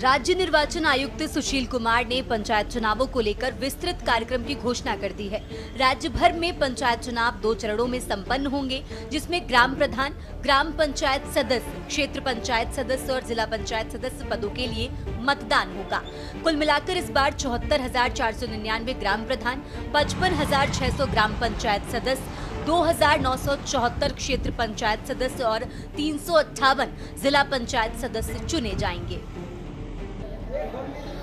राज्य निर्वाचन आयुक्त सुशील कुमार ने पंचायत चुनावों को लेकर विस्तृत कार्यक्रम की घोषणा कर दी है। राज्य भर में पंचायत चुनाव 2 चरणों में संपन्न होंगे, जिसमें ग्राम प्रधान, ग्राम पंचायत सदस्य, क्षेत्र पंचायत सदस्य और जिला पंचायत सदस्य पदों के लिए मतदान होगा। कुल मिलाकर इस बार 74,499 ग्राम प्रधान, 55,600 ग्राम पंचायत सदस्य, 2,974 क्षेत्र पंचायत सदस्य और 358 जिला पंचायत सदस्य चुने जाएंगे।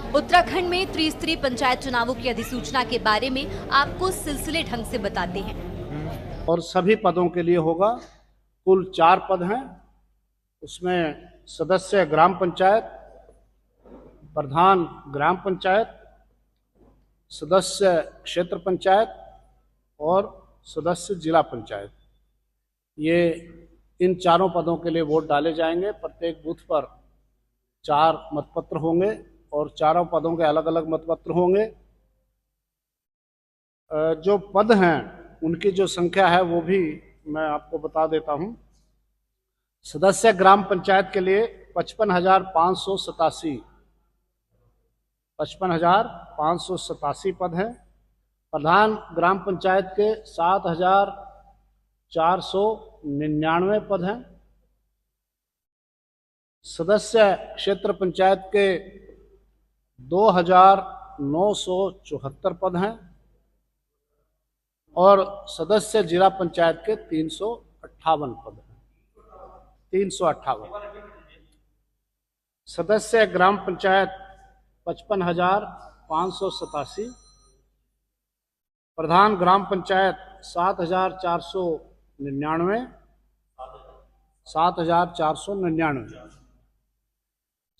उत्तराखंड में त्रिस्तरीय पंचायत चुनावों की अधिसूचना के बारे में आपको सिलसिले ढंग से बताते हैं। और सभी पदों के लिए होगा। कुल 4 पद हैं। उसमें सदस्य ग्राम पंचायत, प्रधान ग्राम पंचायत, सदस्य क्षेत्र पंचायत और सदस्य जिला पंचायत। ये इन चारों पदों के लिए वोट डाले जाएंगे। प्रत्येक बूथ पर 4 मतपत्र होंगे और चारों पदों के अलग अलग मतपत्र होंगे। जो पद हैं उनकी जो संख्या है वो भी मैं आपको बता देता हूं। सदस्य ग्राम पंचायत के लिए 55,587 पद हैं। प्रधान ग्राम पंचायत के 7,499 पद हैं। सदस्य क्षेत्र पंचायत के 2,974 पद हैं और सदस्य जिला पंचायत के 358 पद हैं। 358 सदस्य ग्राम पंचायत 55,587, प्रधान ग्राम पंचायत 7,499,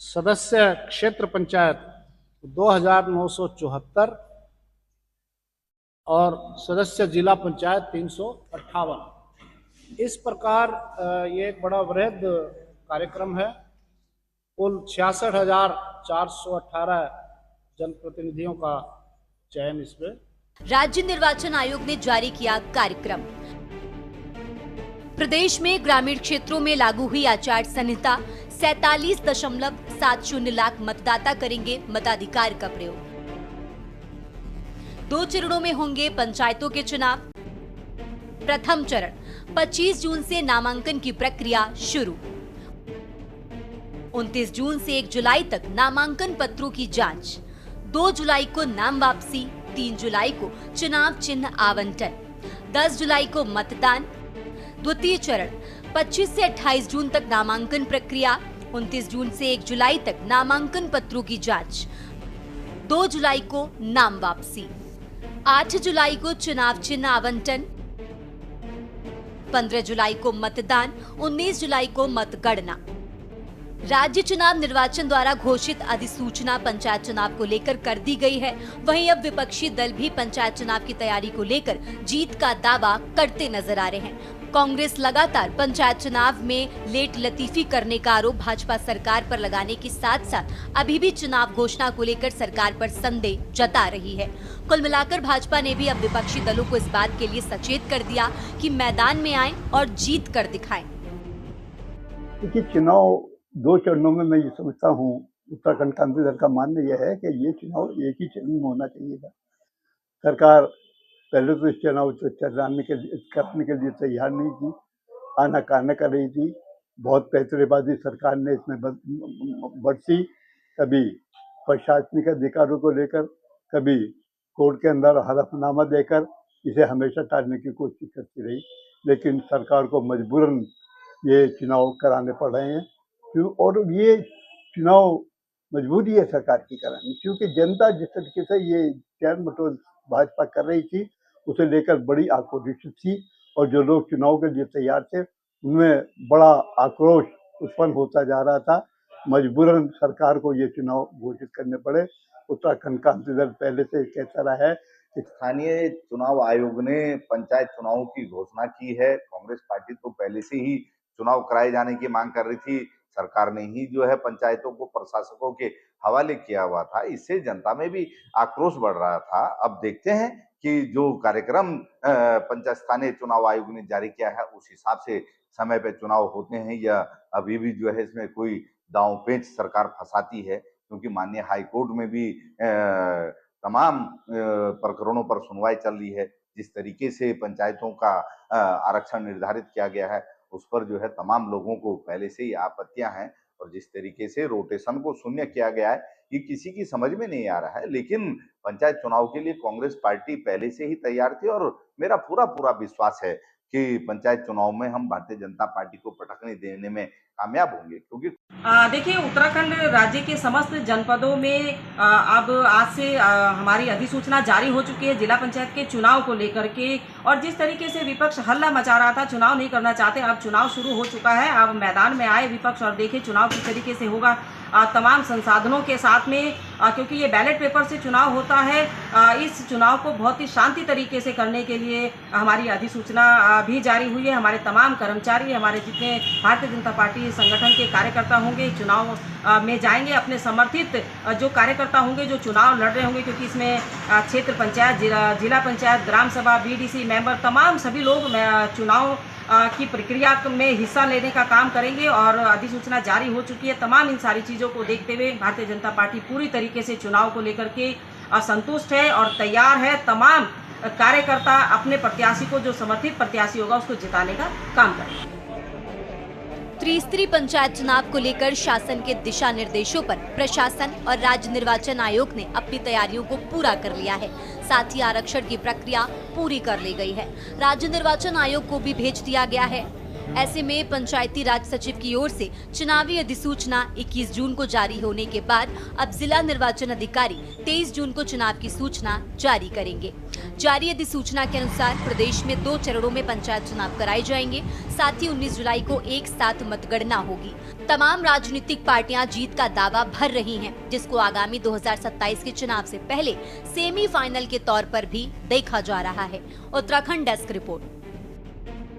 सदस्य क्षेत्र पंचायत 2,974 और सदस्य जिला पंचायत 358। इस प्रकार ये एक बड़ा वृहद कार्यक्रम है। कुल 66,418 जनप्रतिनिधियों का चयन इसमें। राज्य निर्वाचन आयोग ने जारी किया कार्यक्रम। प्रदेश में ग्रामीण क्षेत्रों में लागू हुई आचार संहिता 47.70 लाख मतदाता करेंगे मताधिकार का प्रयोग। 2 चरणों में होंगे पंचायतों के चुनाव। प्रथम चरण 25 जून से नामांकन की प्रक्रिया शुरू। 29 जून से 1 जुलाई तक नामांकन पत्रों की जांच। 2 जुलाई को नाम वापसी, 3 जुलाई को चुनाव चिन्ह आवंटन, 10 जुलाई को मतदान। द्वितीय चरण 25 से 28 जून तक नामांकन प्रक्रिया। 29 जून से 1 जुलाई तक नामांकन पत्रों की जांच। 2 जुलाई को नाम वापसी, 8 जुलाई को चुनाव चिन्ह आवंटन, 15 जुलाई को मतदान, 19 जुलाई को मतगणना। राज्य चुनाव निर्वाचन द्वारा घोषित अधिसूचना पंचायत चुनाव को लेकर कर दी गई है। वहीं अब विपक्षी दल भी पंचायत चुनाव की तैयारी को लेकर जीत का दावा करते नजर आ रहे हैं। कांग्रेस लगातार पंचायत चुनाव में लेट लतीफी करने का आरोप भाजपा सरकार पर लगाने के साथ साथ अभी भी चुनाव घोषणा को लेकर सरकार पर संदेह जता रही है। कुल मिलाकर भाजपा ने भी अब विपक्षी दलों को इस बात के लिए सचेत कर दिया कि मैदान में आएं और जीत कर दिखाएं। देखिए, चुनाव 2 चरणों में मैं ये समझता हूँ। उत्तराखंड क्रांति दल का मानना यह है कि ये चुनाव एक ही चरण में होना चाहिए था। सरकार पहले तो इस चुनाव को करने के लिए तैयार नहीं थी, आनाकानी कर रही थी। बहुत पैंतरेबाजी सरकार ने इसमें बरसी। कभी प्रशासनिक अधिकारों को लेकर, कभी कोर्ट के अंदर हलफनामा देकर इसे हमेशा टालने की कोशिश करती रही। लेकिन सरकार को मजबूरन ये चुनाव कराने पड़ रहे हैं। और ये चुनाव मजबूरी है सरकार की करानी, क्योंकि जनता जिस तरीके से ये टैल मटोल भाजपा कर रही थी उसे लेकर बड़ी आक्रोशित थी। और जो लोग चुनाव के लिए तैयार थे उनमें बड़ा आक्रोश उत्पन्न होता जा रहा था। मजबूरन सरकार को ये चुनाव घोषित करने पड़े। उत्तराखंड क्रांति दल पहले से कहता रहा है कि स्थानीय चुनाव आयोग ने पंचायत चुनावों की घोषणा की है। कांग्रेस पार्टी तो पहले से ही चुनाव कराए जाने की मांग कर रही थी। सरकार ने ही जो है पंचायतों को प्रशासकों के हवाले किया हुआ था। इससे जनता में भी आक्रोश बढ़ रहा था। अब देखते हैं कि जो कार्यक्रम पंचायत स्थानीय चुनाव आयोग ने जारी किया है उस हिसाब से समय पे चुनाव होते हैं या अभी भी जो है इसमें कोई दांव पेच सरकार फंसाती है। क्योंकि माननीय हाई कोर्ट में भी तमाम प्रकरणों पर सुनवाई चल रही है। जिस तरीके से पंचायतों का आरक्षण निर्धारित किया गया है, उस पर जो है तमाम लोगों को पहले से ही आपत्तियां हैं, और जिस तरीके से रोटेशन को शून्य किया गया है, ये किसी की समझ में नहीं आ रहा है। लेकिन पंचायत चुनाव के लिए कांग्रेस पार्टी पहले से ही तैयार थी, और मेरा पूरा विश्वास है कि पंचायत चुनाव में हम भारतीय जनता पार्टी को पटकनी देने में कामयाब होंगे। क्योंकि देखिए, उत्तराखंड राज्य के समस्त जनपदों में अब आज से हमारी अधिसूचना जारी हो चुकी है जिला पंचायत के चुनाव को लेकर के। और जिस तरीके से विपक्ष हल्ला मचा रहा था, चुनाव नहीं करना चाहते, अब चुनाव शुरू हो चुका है। अब मैदान में आए विपक्ष और देखे चुनाव किस तरीके से होगा, तमाम संसाधनों के साथ में, क्योंकि ये बैलेट पेपर से चुनाव होता है। इस चुनाव को बहुत ही शांति तरीके से करने के लिए हमारी अधिसूचना भी जारी हुई है। हमारे तमाम कर्मचारी, हमारे जितने भारतीय जनता पार्टी संगठन के कार्यकर्ता होंगे, चुनाव में जाएंगे। अपने समर्थित जो कार्यकर्ता होंगे, जो चुनाव लड़ रहे होंगे, क्योंकि इसमें क्षेत्र पंचायत, जिला पंचायत, ग्राम सभा, बीडीसी मेंबर, तमाम सभी लोग चुनाव की प्रक्रिया में हिस्सा लेने का काम करेंगे। और अधिसूचना जारी हो चुकी है। तमाम इन सारी चीज़ों को देखते हुए भारतीय जनता पार्टी पूरी तरीके से चुनाव को लेकर के संतुष्ट है और तैयार है। तमाम कार्यकर्ता अपने प्रत्याशी को, जो समर्थित प्रत्याशी होगा, उसको जिताने का काम करेंगे। त्रिस्तरीय पंचायत चुनाव को लेकर शासन के दिशा निर्देशों पर प्रशासन और राज्य निर्वाचन आयोग ने अपनी तैयारियों को पूरा कर लिया है। साथ ही आरक्षण की प्रक्रिया पूरी कर ली गई है। राज्य निर्वाचन आयोग को भी भेज दिया गया है। ऐसे में पंचायती राज सचिव की ओर से चुनावी अधिसूचना 21 जून को जारी होने के बाद अब जिला निर्वाचन अधिकारी 23 जून को चुनाव की सूचना जारी करेंगे। जारी अधिसूचना के अनुसार प्रदेश में 2 चरणों में पंचायत चुनाव कराए जाएंगे। साथ ही 19 जुलाई को एक साथ मतगणना होगी। तमाम राजनीतिक पार्टियां जीत का दावा भर रही हैं, जिसको आगामी 2027 के चुनाव से पहले सेमीफाइनल के तौर पर भी देखा जा रहा है। Uttarakhand desk report.